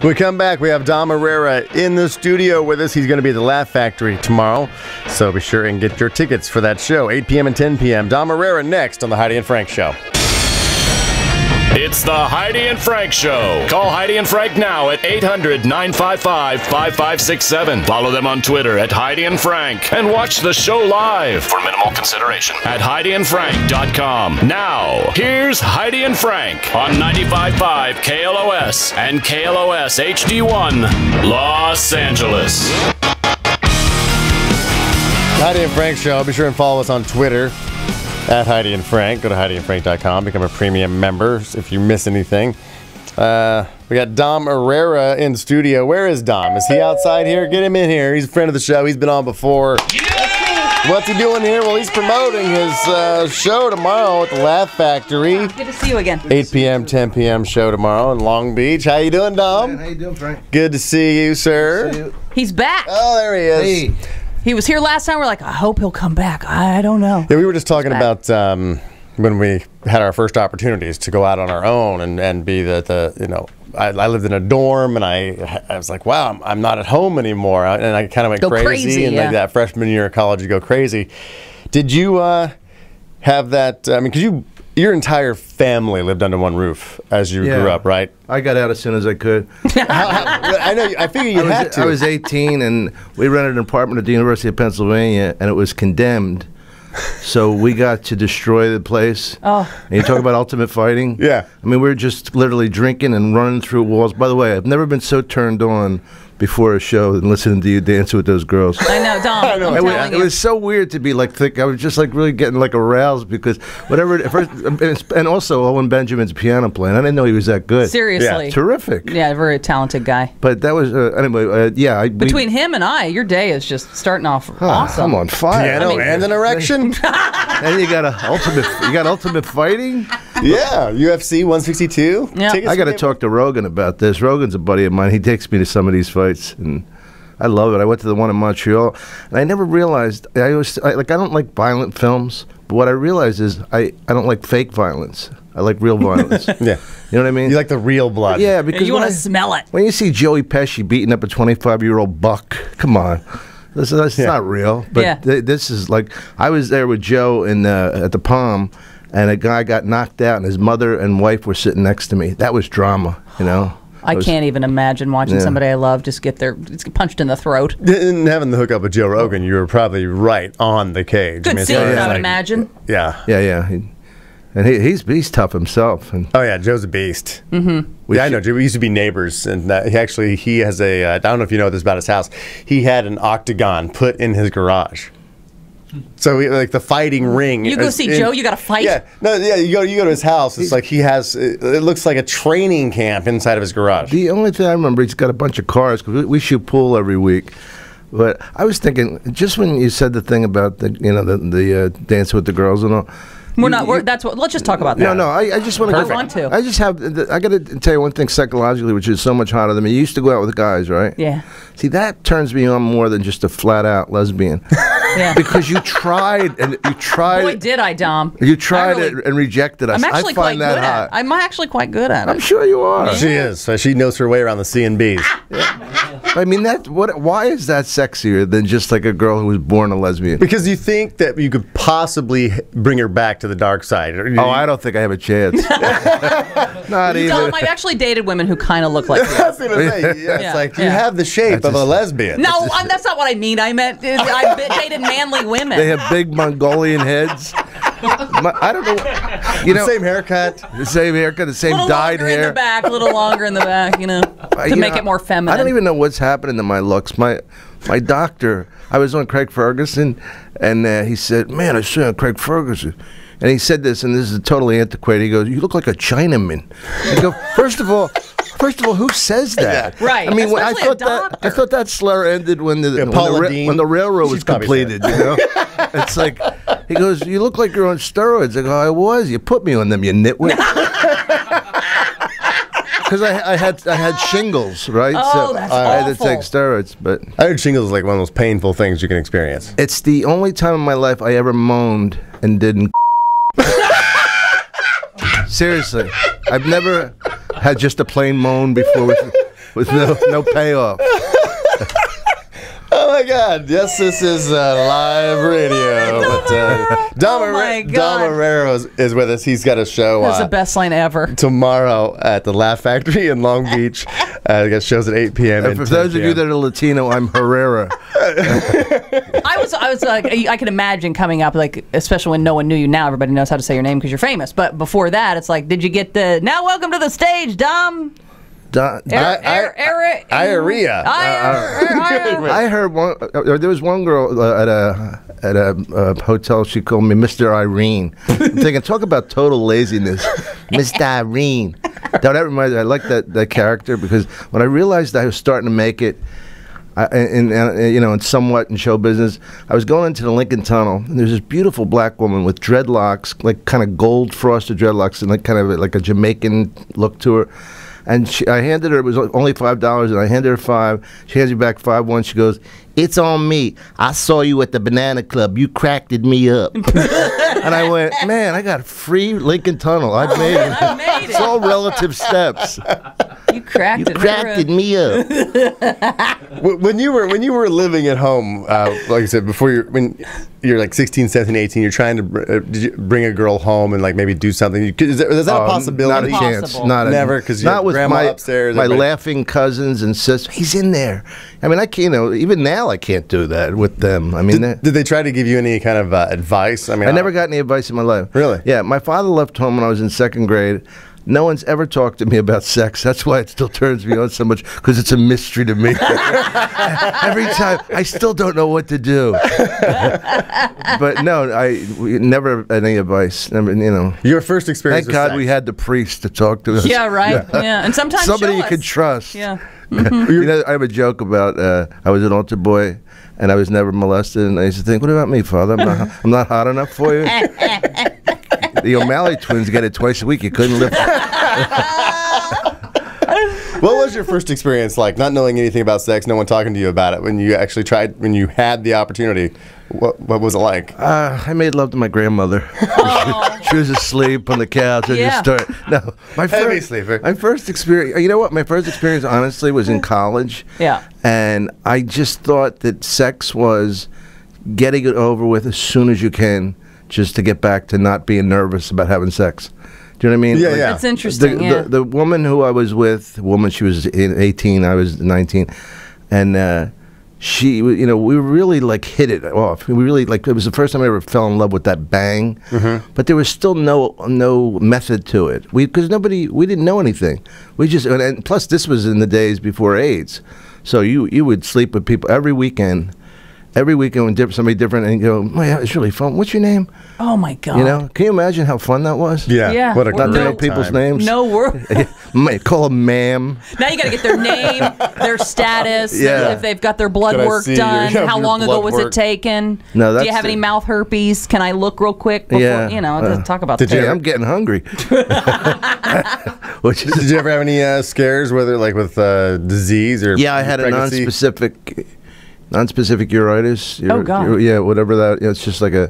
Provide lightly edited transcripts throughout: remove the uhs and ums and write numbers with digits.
We come back, we have Dom Irrera in the studio with us. He's going to be at the Laugh Factory tomorrow, so be sure and get your tickets for that show, 8 p.m. and 10 p.m. Dom Irrera next on the Heidi and Frank Show. It's the Heidi and Frank Show. Call Heidi and Frank now at 800-955-5567. Follow them on Twitter at Heidi and Frank. And watch the show live for minimal consideration at HeidiandFrank.com. Now, here's Heidi and Frank on 95.5 KLOS and KLOS HD1, Los Angeles. Heidi and Frank Show. Be sure and follow us on Twitter at Heidi and Frank. Go to HeidiandFrank.com. Become a premium member if you miss anything. We got Dom Irrera in studio. Where is Dom? Is he outside here? Get him in here. He's a friend of the show. He's been on before. Yeah! What's he doing here? Well, he's promoting his show tomorrow at the Laugh Factory. Good to see you again. 8 p.m., 10 p.m. show tomorrow in Long Beach. How you doing, Dom? How you doing, Frank? Good to see you, sir. Good to see you. He's back. Oh, there he is. Hey. He was here last time. We're like, I hope he'll come back. I don't know. Yeah, we were just talking about when we had our first opportunities to go out on our own and be I lived in a dorm, and I was like, wow, I'm not at home anymore, and I kind of went crazy and like that freshman year of college, you go crazy. Did you have that? I mean, because your entire family lived under one roof as you grew up, right? I got out as soon as I could. I know. I figured you had to. I was 18, and we rented an apartment at the University of Pennsylvania, and it was condemned. So we got to destroy the place. Oh. And you talk about ultimate fighting? Yeah. I mean, we were just literally drinking and running through walls. By the way, I've never been so turned on before a show than listening to you dance with those girls. I know, Dom. I know. It was so weird to be like thick. I was just like really getting like aroused because whatever. And also Owen Benjamin's piano playing. I didn't know he was that good. Seriously. Yeah. Terrific. Yeah, very talented guy. But that was anyway. Yeah. Between him and I, your day is just starting off awesome. I'm on fire. Piano and an erection. And you got ultimate fighting. Yeah, UFC 162. Yeah. I got to talk to Rogan about this. Rogan's a buddy of mine. He takes me to some of these fights, and I love it. I went to the one in Montreal, and I never realized. I don't like violent films, but what I realized is I don't like fake violence. I like real violence. Yeah, you know what I mean. You like the real blood. Yeah, because you want to smell it. When you see Joey Pesci beating up a 25-year-old buck, come on. That's not real. But this is like, I was there with Joe at the Palm, and a guy got knocked out, and his mother and wife were sitting next to me. That was drama, you know. I can't even imagine watching somebody I love just get punched in the throat. And having the hookup with Joe Rogan, you were probably right on the cage. Good scene, I would imagine. Yeah. Yeah. And he's tough himself. And oh yeah, Joe's a beast. Mm-hmm. I know. We used to be neighbors, and he has a. I don't know if you know this about his house. He had an octagon put in his garage. So like the fighting ring. You go see Joe, you got to fight. Yeah, you go to his house. It's like he has. It looks like a training camp inside of his garage. The only thing I remember, he's got a bunch of cars because we shoot pool every week. But I was thinking, just when you said the thing about the dance with the girls and all. Let's just talk about that. No, I just want to. I want to. I got to tell you one thing psychologically, which is so much hotter than me. You used to go out with guys, right? Yeah. See, that turns me on more than just a flat-out lesbian. Yeah. Because you tried. Boy, did I, Dom. You tried it and rejected us. I'm actually quite good at it. I'm actually quite good at it. I'm sure you are. She is. So she knows her way around the C&Bs. Yeah. I mean, why is that sexier than just like a girl who was born a lesbian? Because you think that you could possibly bring her back to the dark side. Oh, I don't think I have a chance. Not even. Dom, I've actually dated women who kind of look like you. I was going to say, it's like you have the shape of a lesbian. No, that's not what I mean. I meant I've dated manly women. They have big Mongolian heads. I don't know. You know, the same haircut. The same haircut, the same dyed hair. A little longer in the back, to make it more feminine. I don't even know what's happening to my looks. My doctor, I was on Craig Ferguson, and he said, man, I saw Craig Ferguson. And he said this, and this is totally antiquated. He goes, you look like a Chinaman. I go, first of all, who says that? Right. I mean, I thought that slur ended when the railroad was completed. You know, it's like he goes, "You look like you're on steroids." I go, "I was. You put me on them, you nitwit." Because I had shingles, right? Oh, so that's I had to awful. take steroids, but I heard shingles is like one of those painful things you can experience. It's the only time in my life I ever moaned and didn't. Seriously, I've never had just a plain moan before. with no payoff. Oh my God! Yes, this is live radio. Dom Irrera is with us. He's got a show. That's the best line ever. Tomorrow at the Laugh Factory in Long Beach. I guess shows at 8 p.m. And for those of you that are Latino, I'm Herrera. I was like, I can imagine coming up, like, especially when no one knew you. Now everybody knows how to say your name because you're famous. But before that, it's like, did you get the now? Welcome to the stage, Dom. Irrera. I heard one. There was one girl at a hotel. She called me Mr. Irene. I'm thinking, talk about total laziness, Mr. Irene. Now that reminds me. I like that character because when I realized I was starting to make it, and somewhat in show business, I was going into the Lincoln Tunnel, and there's this beautiful black woman with dreadlocks, like kind of gold frosted dreadlocks, and like kind of like a Jamaican look to her. And I handed her, it was only $5, and I handed her $5. She hands me back $5. She goes, "It's on me. I saw you at the Banana Club. You cracked me up." And I went, man, I got free Lincoln Tunnel. I made it. I made it. It's all relative steps. You cracked me up. When you were living at home, like I said before, when you're like 16, 17, 18, you're trying to did you bring a girl home and like maybe do something. Is that a possibility? Not a chance. Never, because you have grandma upstairs. My laughing cousins and sisters. He's in there. I mean, I can't. Even now, I can't do that with them. I mean, did they try to give you any kind of advice? I mean, I never got any advice in my life. Really? Yeah. My father left home when I was in 2nd grade. No one's ever talked to me about sex. That's why it still turns me on so much, because it's a mystery to me. Every time, I still don't know what to do. But no, we never had any advice. Never, Your first experience. Thank God we had the priest to talk to us. Yeah, right. Yeah, and sometimes somebody you could trust. Yeah. I have a joke about I was an altar boy and I was never molested, and I used to think, what about me, Father? I'm not hot enough for you. The O'Malley twins get it twice a week. You couldn't live. What was your first experience like? Not knowing anything about sex, no one talking to you about it. When you actually tried, when you had the opportunity, what was it like? I made love to my grandmother. She was asleep on the couch. I just started. No, heavy sleeper. My first experience. You know what? My first experience, honestly, was in college. Yeah. And I just thought that sex was getting it over with as soon as you can, just to get back to not being nervous about having sex. Do you know what I mean? Yeah, It's interesting. The woman who I was with, she was 18, I was 19, and she, we really like hit it off. We really it was the first time I ever fell in love with that bang. Mm-hmm. But there was still no method to it. Because we didn't know anything. We just, and plus this was in the days before AIDS, so you would sleep with people every weekend. Every weekend when somebody different, and you go, oh, yeah, it's really fun. What's your name? Oh my God! Can you imagine how fun that was? Yeah. What a not to know people's names. No word. Call them ma'am. Now you got to get their name, their status, Yeah. if they've got their blood work done. How long ago was it taken? No, do you have any mouth herpes? Can I look real quick before talk about that? I'm getting hungry. Did you ever have any scares, whether like with disease or I had pregnancy? a nonspecific uritis. Oh, God. Yeah, whatever that. It's just like I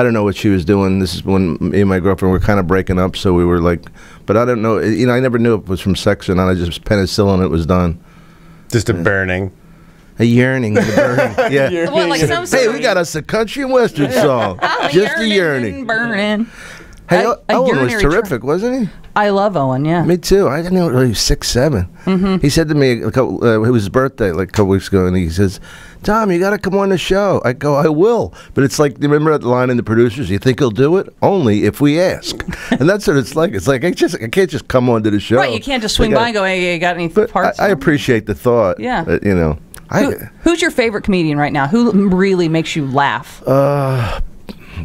don't know what she was doing. This is when me and my girlfriend were kind of breaking up, so we were like, but I don't know. I never knew if it was from sex or not. I just penicillin, it was done. Just a burning. A yearning, a burning. Yeah. Well, like Hey, we got us a country and western song. Just a yearning. Burning. Hey, Owen was terrific, wasn't he? I love Owen, yeah. Me too. I didn't know he was 6'7". Mm-hmm. He said to me, it was his birthday like a couple weeks ago, and he says, Tom, you got to come on the show. I go, I will. But it's like, remember that line in The Producers? You think he'll do it? Only if we ask. And that's what it's like. It's like, I can't just come onto the show. Right, you can't just swing by and go, hey, you got any parts? I appreciate the thought. Yeah. Who's your favorite comedian right now? Who really makes you laugh?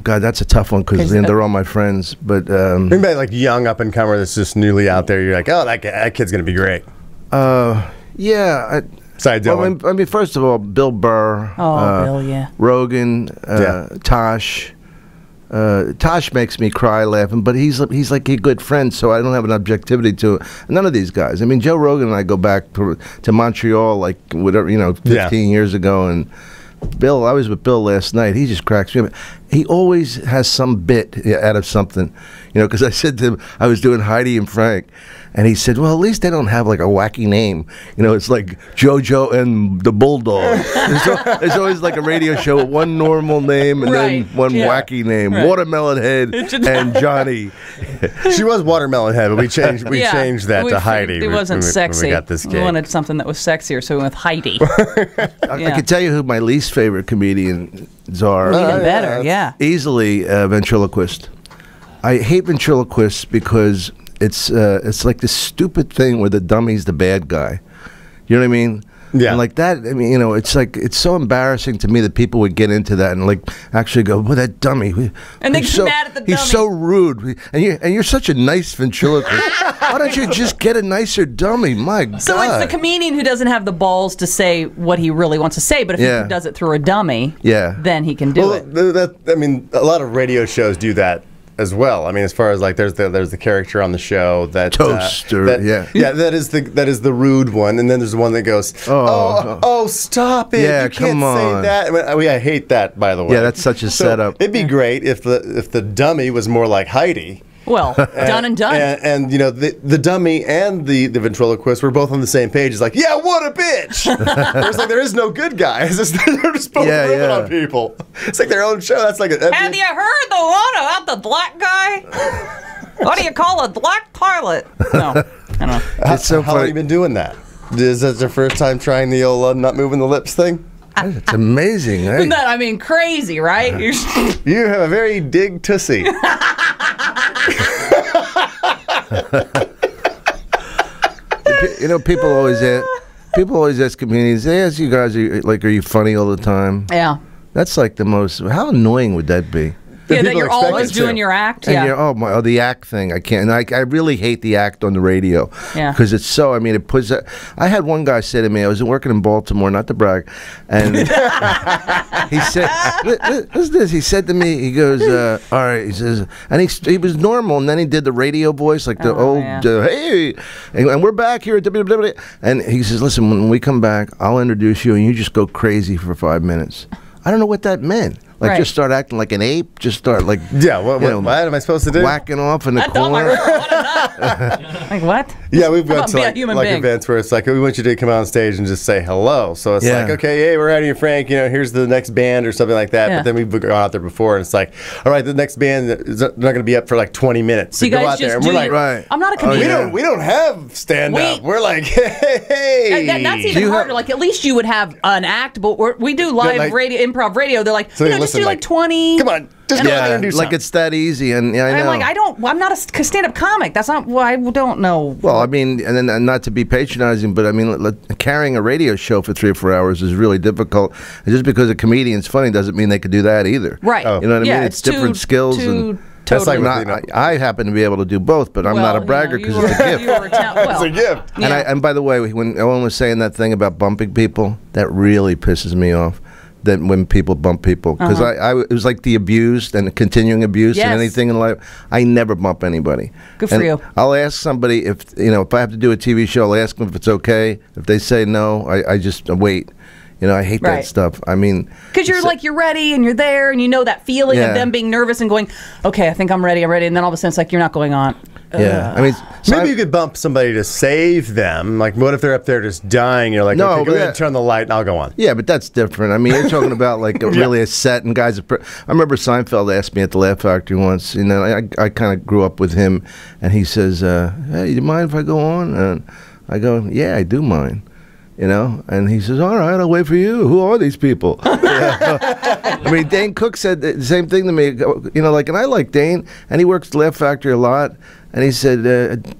God, that's a tough one because they're all my friends. But anybody like young up and comer that's just newly out there, you're like, oh, that kid's gonna be great. Yeah. Dylan. I mean, first of all, Bill Burr. Bill, yeah. Rogan, Tosh. Tosh makes me cry laughing, but he's like a good friend, so I don't have an objectivity to it. None of these guys. I mean, Joe Rogan and I go back to Montreal, like whatever, 15 years ago, and Bill, I was with Bill last night. He just cracks me up. he always has some bit out of something, because I said to him, I was doing Heidi and Frank, and he said, well, at least they don't have like a wacky name. It's like JoJo and the Bulldog. There's always like a radio show with one normal name and then one wacky name. Right. Watermelon Head and Johnny. She was Watermelon Head, but we changed that to Heidi. It wasn't sexy. When we got this gig. We wanted something that was sexier, so we went with Heidi. I can tell you who my least favorite comedians are. Even better, yeah. Easily ventriloquist. I hate ventriloquists because it's like this stupid thing where the dummy's the bad guy. You know what I mean? Yeah. And like that, I mean, it's like, it's so embarrassing to me that people would get into that and like actually go, well, that dummy. And they get mad at the dummy. He's so rude. And you're such a nice ventriloquist. Why don't you just get a nicer dummy? My God. So it's the comedian who doesn't have the balls to say what he really wants to say, but if he does it through a dummy, then he can do it. I mean, a lot of radio shows do that as well. I mean, as far as like there's the character on the show that Toaster, that is the rude one, and then there's the one that goes, oh stop it, you can't say that. I hate that, by the way. Yeah, that's such a setup. It'd be great if the dummy was more like Heidi. Well, done and done. And the dummy and the ventriloquist were both on the same page. It's like, yeah, what a bitch. It's like there is no good guys. They're just both ripping on people. It's like their own show. That's like have you heard the one about the black guy? What do you call a black toilet? No, I don't know. It's so how funny. long have you been doing that? Is that your first time trying the old not moving the lips thing? It's amazing. Isn't that, I mean, crazy, right? You have a very dig tussie. People always ask comedians, they ask you guys, are you funny all the time? Yeah. That's like the most, how annoying would that be? Yeah, that you're always doing your act. And the act thing. I can't. And I really hate the act on the radio. Yeah. Because it's so. I mean, it puts. I had one guy say to me, I was working in Baltimore, not to brag, and he said, "What's this?" He said to me, he goes, "All right." He says, and he was normal, and then he did the radio voice, like the old, "Hey," and we're back here at WWW. And he says, "Listen, when we come back, I'll introduce you, and you just go crazy for 5 minutes." I don't know what that meant. Like, just start acting like an ape. Just start like, what am I supposed to do? Whacking off in the corner. Like what? Yeah, we've got to like events where it's like, we want you to come on stage and just say hello. So it's like, okay, hey, we're Heidi and Frank. Here's the next band or something like that. But then we've gone out there before, and it's like, all right, the next band is not going to be up for like 20 minutes. So you guys just and we're like, I'm not a comedian. We don't have stand up. We're like, hey. That's even harder. Like, at least you would have an act, but we do live radio, improv radio. They're like, just do like 20. Come on. Just go out there and do something. Like it's that easy, and I know. I'm like, I'm not a stand-up comic. That's not. Well, I don't know. Well, I mean, and not to be patronizing, but I mean, carrying a radio show for 3 or 4 hours is really difficult. And just because a comedian's funny doesn't mean they could do that either. Right. You know what I mean? It's different skills and. That's like I happen to be able to do both, but I'm not a bragger because it's a gift. It's a gift. And by the way, when Owen was saying that thing about bumping people, that really pisses me off. That when people bump people, because it was like the abused and the continuing abuse and anything in life. I never bump anybody. Good for you. I'll ask somebody if I have to do a TV show, I'll ask them if it's okay. If they say no, I just wait. I hate that stuff. I mean, because you're ready and you're there and you know that feeling of them being nervous and going, okay, I think I'm ready, and then all of a sudden it's like you're not going on. Yeah, I mean, maybe you could bump somebody to save them. Like, what if they're up there just dying? You're like, no, okay, go ahead and turn the light and I'll go on. Yeah, but that's different. I mean, you're talking about like really a set and guys. I remember Seinfeld asked me at the Laugh Factory once. I kind of grew up with him, and he says, "Hey, do you mind if I go on?" And I go, "Yeah, I do mind." And he says, all right, I'll wait for you. Who are these people? I mean, Dane Cook said the same thing to me, and I like Dane, and he works at the Laugh Factory a lot, and he said,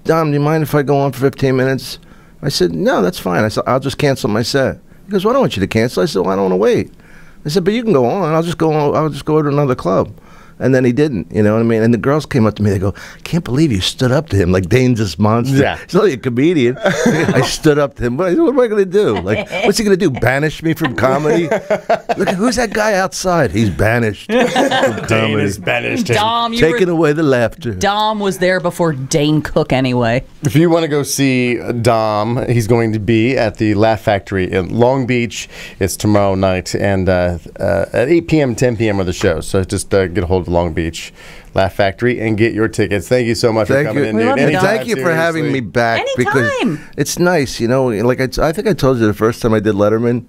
Dom, do you mind if I go on for 15 minutes? I said, no, that's fine. I said, I'll just cancel my set. He goes, well, I don't want you to cancel. I said, well, I don't want to wait. I said, but you can go on. I'll just go to another club. And then he didn't, you know what I mean? And the girls came up to me, they go, I can't believe you stood up to him like Dane's this monster. Yeah. He's only a comedian. I stood up to him. What am I going to do? Like, what's he going to do? Banish me from comedy? Look, who's that guy outside? He's banished from Dane comedy. is banished. Dom, Taking away the laughter. Dom was there before Dane Cook anyway. If you want to go see Dom, he's going to be at the Laugh Factory in Long Beach. It's tomorrow night, and at 8 p.m., 10 p.m. are the shows. So just get a hold of Long Beach Laugh Factory and get your tickets. Thank you so much for coming in, We dude. love you, And Dom. thank you for having me back. Anytime. Because it's nice, you know. Like I think I told you the first time I did Letterman,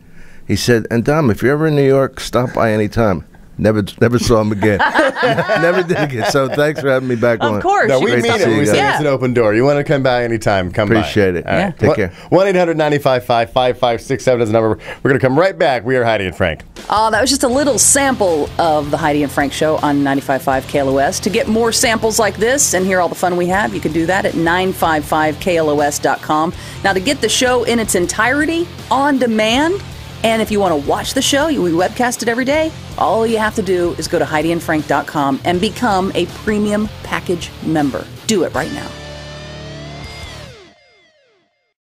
he said, and Dom, if you're ever in New York, stop by anytime. Never saw him again. Never did again. So thanks for having me back on. Of course. No, we you mean can it. stop- We say Yeah. it's an open door. You want to come by anytime, come Appreciate by. it. All right. Take care. 1-800-955-5567 is the number. We're going to come right back. We are Heidi and Frank. That was just a little sample of the Heidi and Frank Show on 95.5 KLOS. To get more samples like this and hear all the fun we have, you can do that at 955KLOS.com. Now, to get the show in its entirety on demand, and if you want to watch the show, we webcast it every day, all you have to do is go to HeidiandFrank.com and become a premium package member. Do it right now.